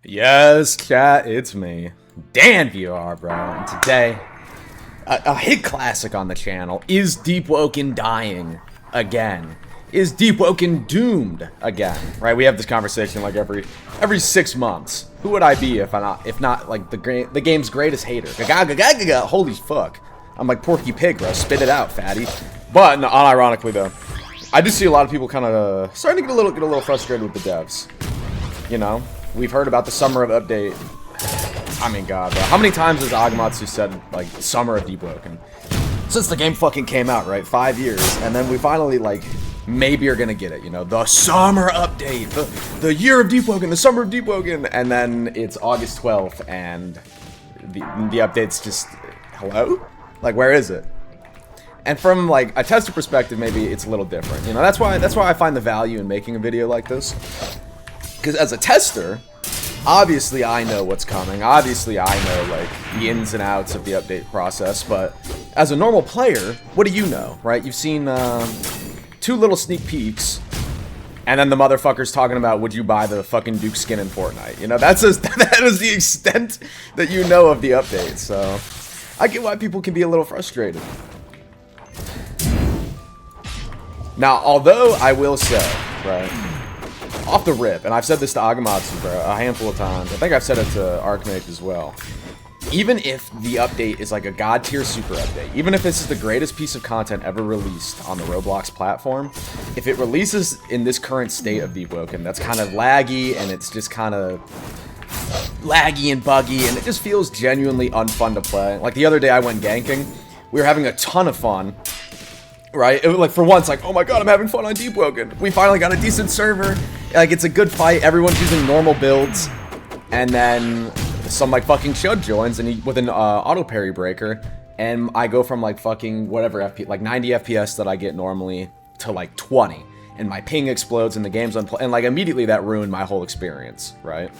Yes, chat, it's me, Dan VR, bro. And today, a hit classic on the channel. Is Deep Woken dying again? Is Deep Woken doomed again? Right? We have this conversation like every 6 months. Who would I be if not like the game's greatest hater? Gaga, holy fuck! I'm like Porky Pig, bro. Spit it out, fatty. But no, unironically though, I do see a lot of people kind of starting to get a little frustrated with the devs. You know? We've heard about the summer of update. I mean, God, bro. How many times has Agamatsu said, like, summer of Deep Woken? Since the game fucking came out, right? 5 years. And then we finally, like, maybe are gonna get it, you know? The summer update! The year of Deep Woken! The summer of Deep Woken! And then it's August 12th, and the update's just... Hello? Like, where is it? And from, like, a tester perspective, maybe it's a little different. You know, that's why I find the value in making a video like this. Because as a tester, obviously I know what's coming. Obviously I know, like, the ins and outs of the update process. But as a normal player, what do you know, right? You've seen 2 little sneak peeks. And then the motherfucker's talking about, would you buy the fucking Duke skin in Fortnite? You know, that is the extent that you know of the update. So I get why people can be a little frustrated. Now, although I will say, right, off the rip, and I've said this to Agamatsu, bro, a handful of times. I think I've said it to Archmage as well. Even if the update is like a god tier super update, even if this is the greatest piece of content ever released on the Roblox platform, if it releases in this current state of Deep Woken, that's kind of laggy, and it's just kind of laggy and buggy, and it just feels genuinely unfun to play. Like the other day I went ganking, we were having a ton of fun. Right? It was like, for once, like, oh my god, I'm having fun on Deep Woken. We finally got a decent server. Like, it's a good fight. Everyone's using normal builds. And then some, like, fucking Chud joins and with an auto parry breaker. And I go from, like, fucking whatever, like, 90 FPS that I get normally to, like, 20. And my ping explodes and the game's unplayable. And, like, immediately that ruined my whole experience, right?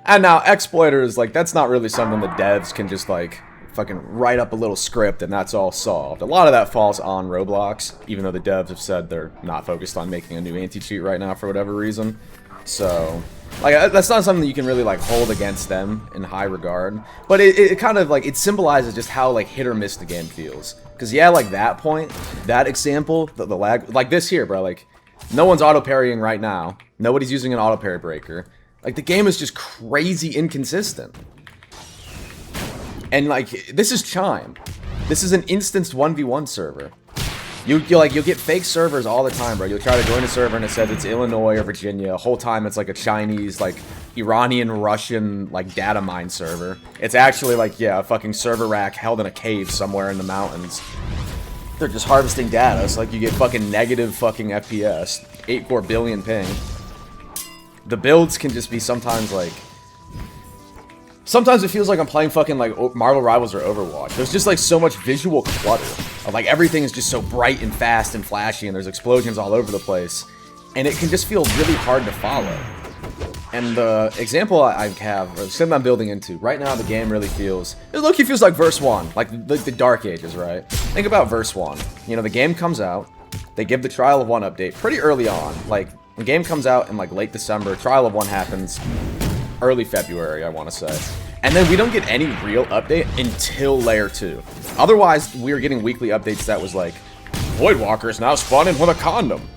And now, exploiters, like, that's not really something the devs can just, like, fucking write up a little script and that's all solved. A lot of that falls on Roblox, even though the devs have said they're not focused on making a new anti-cheat right now for whatever reason. So, like, that's not something that you can really, like, hold against them in high regard. But it kind of, like, it symbolizes just how, like, hit or miss the game feels. Because, yeah, like, that point, that example, the lag, like this here, bro, like, no one's auto-parrying right now. Nobody's using an auto-parry breaker. Like, the game is just crazy inconsistent. And, like, this is Chime. This is an instanced 1v1 server. You'll get fake servers all the time, bro. You'll try to join a server and it says it's Illinois or Virginia. The whole time it's like a Chinese, like, Iranian, Russian, like, data mine server. It's actually, like, yeah, a fucking server rack held in a cave somewhere in the mountains. They're just harvesting data, so, like, you get fucking negative fucking FPS. 8 billion ping. The builds can just be sometimes, like... Sometimes it feels like I'm playing fucking, like, Marvel Rivals or Overwatch. There's just, like, so much visual clutter. Like, everything is just so bright and fast and flashy, and there's explosions all over the place. And it can just feel really hard to follow. And the example I have, or something I'm building into, right now the game really feels... It low-key feels like Verse 1, like the Dark Ages, right? Think about Verse 1. You know, the game comes out, they give the Trial of 1 update pretty early on. Like, the game comes out in, like, late December, Trial of 1 happens... early February, I want to say. And then we don't get any real update until Layer 2. Otherwise, we were getting weekly updates that was like, Voidwalkers now spawning with a condom.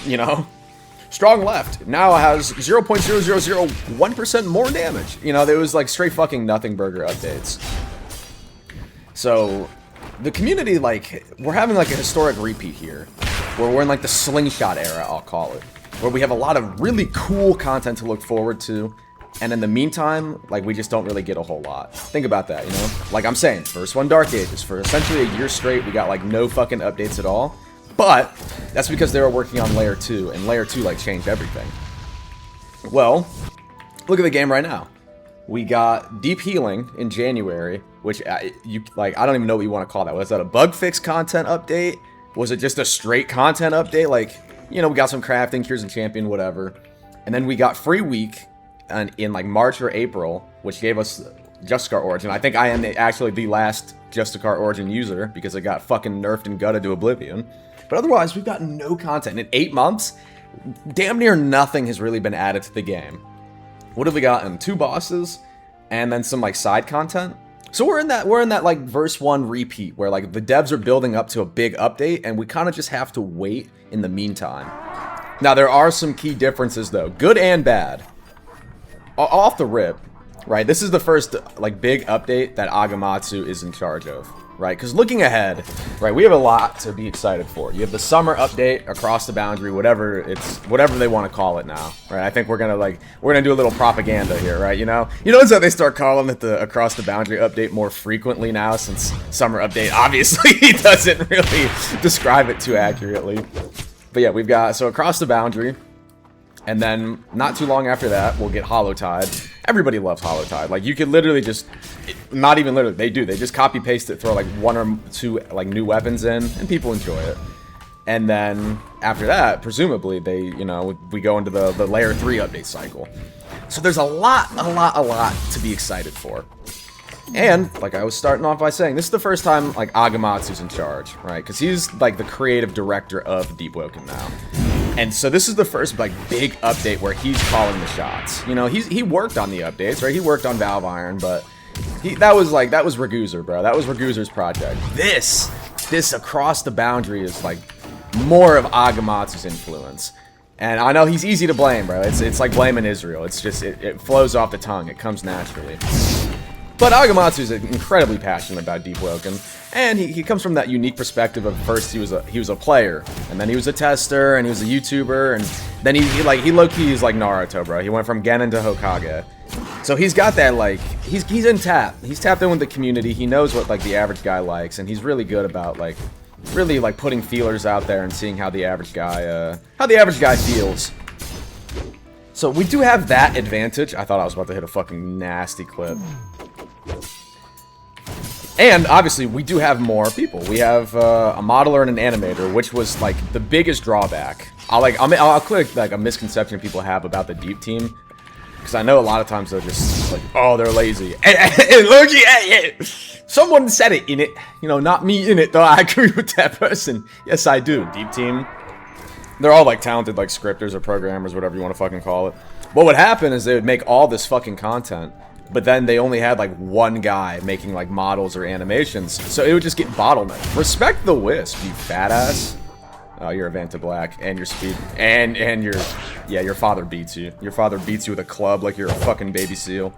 You know? Strong Left now has 0.0001% more damage. You know, there was like straight fucking nothing burger updates. So, the community, like, we're having like a historic repeat here. Where we're in like the slingshot era, I'll call it. Where we have a lot of really cool content to look forward to. And in the meantime, like, we just don't really get a whole lot. Think about that, you know? Like I'm saying, First One Dark Ages, for essentially a year straight, we got, like, no fucking updates at all. But, that's because they were working on Layer 2, and Layer 2, like, changed everything. Well, look at the game right now. We got Deep Healing in January, which, I don't even know what you want to call that. Was that a bug fix content update? Was it just a straight content update? Like, you know, we got some crafting, Cures and Champion, whatever. And then we got Free Week, and in like March or April, which gave us Justicar Origin. I think I am actually the last Justicar Origin user because it got fucking nerfed and gutted to oblivion. But otherwise, we've got no content. In 8 months, damn near nothing has really been added to the game. What have we gotten? 2 bosses, and then some like side content. So we're in that like verse 1 repeat where like the devs are building up to a big update, and we kind of just have to wait in the meantime. Now there are some key differences though, good and bad. Off the rip, right? This is the first like big update that Agamatsu is in charge of, right? Because looking ahead, right, we have a lot to be excited for. You have the summer update, across the boundary, whatever they want to call it now, right? I think we're gonna do a little propaganda here, right? You know how they start calling it the across the boundary update more frequently now, since summer update obviously doesn't really describe it too accurately. But yeah, we've got so across the boundary. And then, not too long after that, we'll get Hollowtide. Everybody loves Hollowtide. Like, you could literally just... Not even literally, they do. They just copy-paste it, throw, like, 1 or 2, like, new weapons in, and people enjoy it. And then, after that, presumably, we go into the Layer 3 update cycle. So there's a lot to be excited for. And, like I was starting off by saying, this is the first time, like, Agamatsu's in charge, right? Because he's, like, the creative director of Deep Woken now. And so this is the first, like, big update where he's calling the shots. You know, he worked on the updates, right? He worked on Valve Iron, but that was Raguzer, bro. That was Raguzer's project. This across the boundary is, like, more of Agamatsu's influence. And I know he's easy to blame, bro. It's like blaming Israel. It's just, it flows off the tongue. It comes naturally. But Agamatsu is incredibly passionate about Deep Woken, and he comes from that unique perspective of first he was a player, and then he was a tester, and he was a YouTuber, and then he low-key is like Naruto, bro. He went from Genin to Hokage. So he's got that, like, he's in tap. He's tapped in with the community. He knows what, like, the average guy likes, and he's really good about, like, really, like, putting feelers out there and seeing how the average guy feels. So we do have that advantage. I thought I was about to hit a fucking nasty clip. And obviously, we do have more people. We have a modeler and an animator, which was like the biggest drawback. I'll click like a misconception people have about the Deep team, because I know a lot of times they're just like, oh, they're lazy. Someone said it in it, you know, not me in it though. I agree with that person. Yes, I do. Deep team, they're all like talented like scripters or programmers, whatever you want to fucking call it. What would happen is they would make all this fucking content, but then they only had like one guy making like models or animations, so it would just get bottlenecked. Respect the Wisp, you fat ass. Oh, you're a Vanta Black, and your speed, and your father beats you. Your father beats you with a club like you're a fucking baby seal.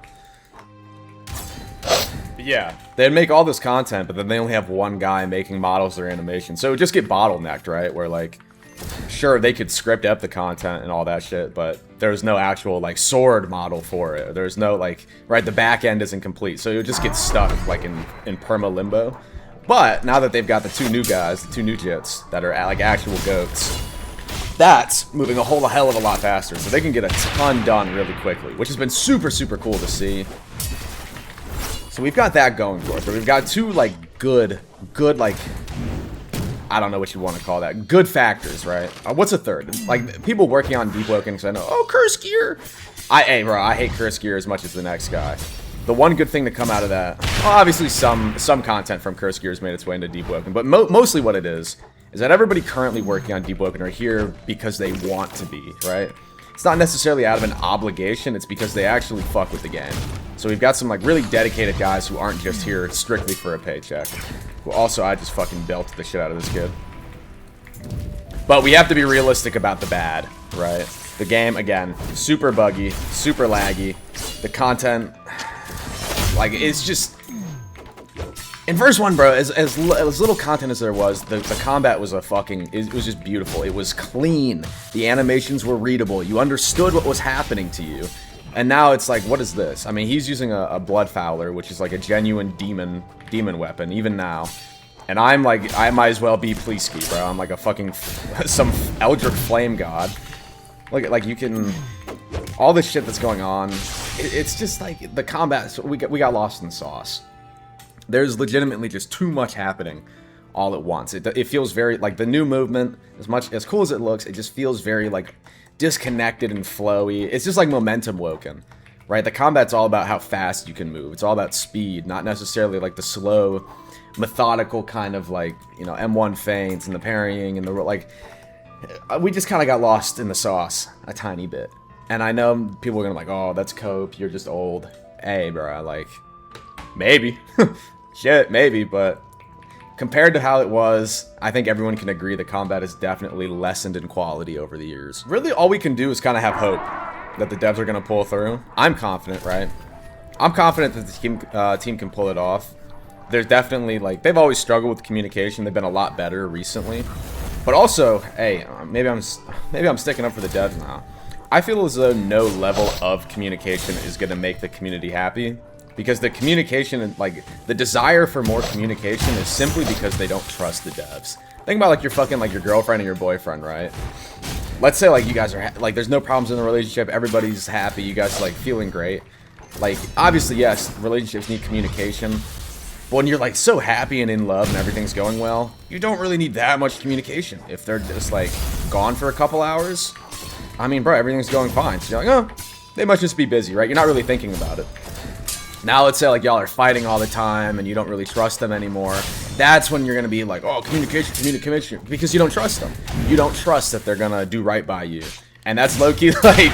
But yeah, they'd make all this content, but then they only have one guy making models or animations, so it would just get bottlenecked, right? Where like, sure, they could script up the content and all that shit, but there's no actual, like, sword model for it. There's no, like, right, the back end isn't complete, so it would just get stuck, like, in perma-limbo. But, now that they've got the 2 new guys, the 2 new jits, that are, like, actual goats, that's moving a hell of a lot faster, so they can get a ton done really quickly, which has been super, super cool to see. So we've got that going for us, but we've got 2, like, good, like... I don't know what you want to call that. Good factors, right? What's a third? Like, people working on Deep Woken, because I know, oh, Curse Gear! Hey, bro, I hate Curse Gear as much as the next guy. The one good thing to come out of that, well, obviously some content from Curse Gear has made its way into Deep Woken, but mostly what it is that everybody currently working on Deep Woken are here because they want to be, right? It's not necessarily out of an obligation, it's because they actually fuck with the game. So we've got some, like, really dedicated guys who aren't just here strictly for a paycheck. Well, also, I just fucking belted the shit out of this kid. But we have to be realistic about the bad, right? The game, again, super buggy, super laggy. The content, like, it's just... In verse 1, bro, as little content as there was, the combat was it was just beautiful. It was clean. The animations were readable. You understood what was happening to you. And now it's like, what is this? I mean, he's using a Blood Fowler, which is like a genuine demon weapon, even now. And I'm like, I might as well be Pleesky, bro. I'm like a fucking, some Eldritch Flame God. Like you can, all this shit that's going on, it's just like, the combat, we got lost in the sauce. There's legitimately just too much happening all at once. It feels very, like, the new movement, as cool as it looks, it just feels very, like, disconnected and flowy. It's just like momentum woken, right? The combat's all about how fast you can move. It's all about speed, not necessarily like the slow, methodical kind of, like, you know, M1 feints and the parrying and the, like, we just kind of got lost in the sauce a tiny bit. And I know people are gonna be like, oh, that's cope, you're just old. Hey, bro, like, maybe. Shit, maybe, but compared to how it was, I think everyone can agree that combat has definitely lessened in quality over the years. Really, all we can do is kind of have hope that the devs are gonna pull through. I'm confident, right? I'm confident that the team can pull it off. There's definitely, like, they've always struggled with communication. They've been a lot better recently. But also, hey, maybe I'm sticking up for the devs now. I feel as though no level of communication is going to make the community happy. Because the communication, and like, the desire for more communication is simply because they don't trust the devs. Think about, like, your fucking, like, your girlfriend and your boyfriend, right? Let's say, like, you guys are, like, there's no problems in the relationship. Everybody's happy. You guys are, like, feeling great. Like, obviously, yes, relationships need communication. But when you're, like, so happy and in love and everything's going well, you don't really need that much communication. If they're just, like, gone for a couple hours, I mean, bro, everything's going fine. So you're like, oh, they must just be busy, right? You're not really thinking about it. Now, let's say, like, y'all are fighting all the time and you don't really trust them anymore. That's when you're going to be like, oh, communication, because you don't trust them. You don't trust that they're going to do right by you. And that's low-key, like,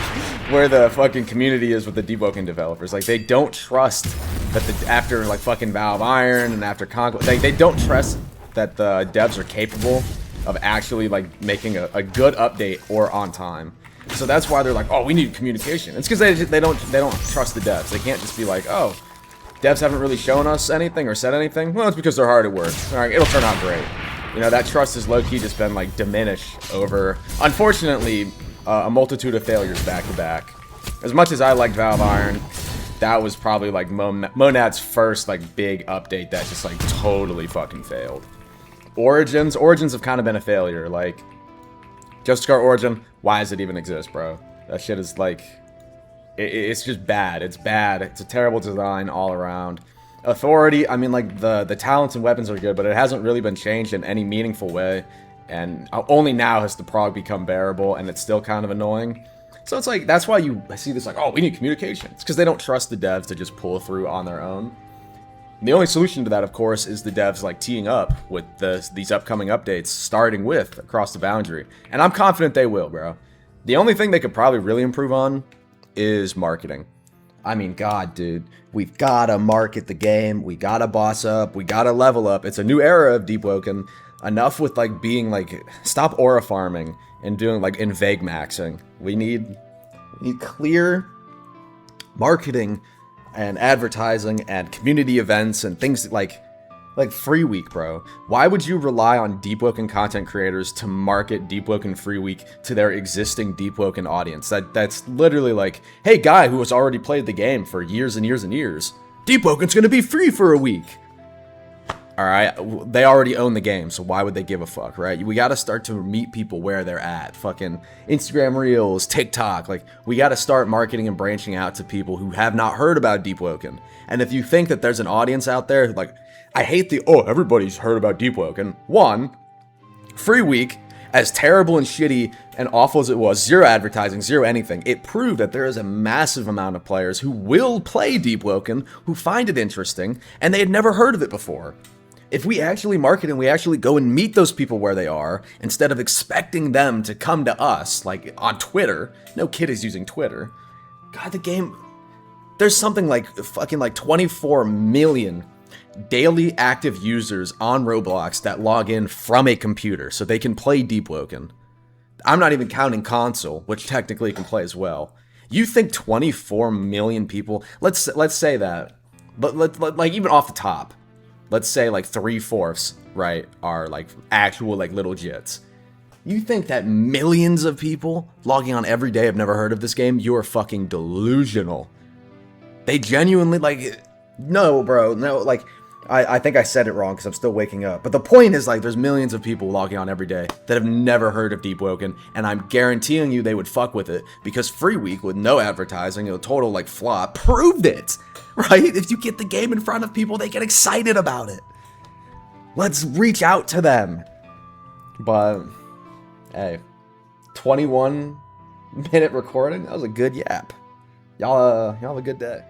where the fucking community is with the Deep Woken developers. Like, they don't trust that after, like, fucking Valve Iron and after Conquest, they don't trust that the devs are capable of actually, like, making a good update or on time. So that's why they're like, oh, we need communication. It's because they don't trust the devs. They can't just be like, oh, devs haven't really shown us anything or said anything. Well, it's because they're hard at work. All right, it'll turn out great. You know, that trust has low-key just been, like, diminished over, unfortunately, a multitude of failures back to back. As much as I liked Valve Iron, that was probably, like, Monad's first, like, big update that just, like, totally fucking failed. Origins have kind of been a failure. Like, Justice Guard Origin, why does it even exist, bro? That shit is, like, it's just bad. It's bad. It's a terrible design all around. Authority, I mean, like, the talents and weapons are good, but it hasn't really been changed in any meaningful way. And only now has the prog become bearable, and it's still kind of annoying. So it's like, that's why you see this, like, oh, we need communication. It's because they don't trust the devs to just pull through on their own. And the only solution to that, of course, is the devs, like, teeing up with these upcoming updates, starting with Across the Boundary. And I'm confident they will, bro. The only thing they could probably really improve on is marketing. I mean, God, dude, we've got to market the game. We got to boss up. We got to level up. It's a new era of Deep Woken. Enough with, like, being, like, stop aura farming and doing, like, invade maxing. We need clear marketing and advertising and community events and things like Free Week, bro. Why would you rely on Deep Woken content creators to market Deep Woken Free Week to their existing Deep Woken audience? That's literally like, hey, guy who has already played the game for years and years and years, Deep Woken's gonna be free for a week. Alright, they already own the game, so why would they give a fuck, right? We gotta start to meet people where they're at. Fucking Instagram Reels, TikTok, like, we gotta start marketing and branching out to people who have not heard about Deep Woken. And if you think that there's an audience out there, like, I hate everybody's heard about Deep Woken. One, Free Week, as terrible and shitty and awful as it was, zero advertising, zero anything, it proved that there is a massive amount of players who will play Deep Woken, who find it interesting, and they had never heard of it before. If we actually market and we actually go and meet those people where they are, instead of expecting them to come to us, like on Twitter, no kid is using Twitter. God, the game, there's something like fucking like 24 million daily active users on Roblox that log in from a computer so they can play Deep Woken. I'm not even counting console, which technically can play as well. You think 24 million people, let's say that, but like even off the top, let's say like 3/4, right, are like actual like little jits. You think that millions of people logging on every day have never heard of this game? You're fucking delusional. They genuinely, like, no, bro, no, like, I think I said it wrong because I'm still waking up. But the point is, like, there's millions of people logging on every day that have never heard of Deep Woken, and I'm guaranteeing you they would fuck with it because Free Week with no advertising, a total, like, flop, proved it, right? If you get the game in front of people, they get excited about it. Let's reach out to them. But, hey, 21-minute recording? That was a good yap. Y'all have a good day.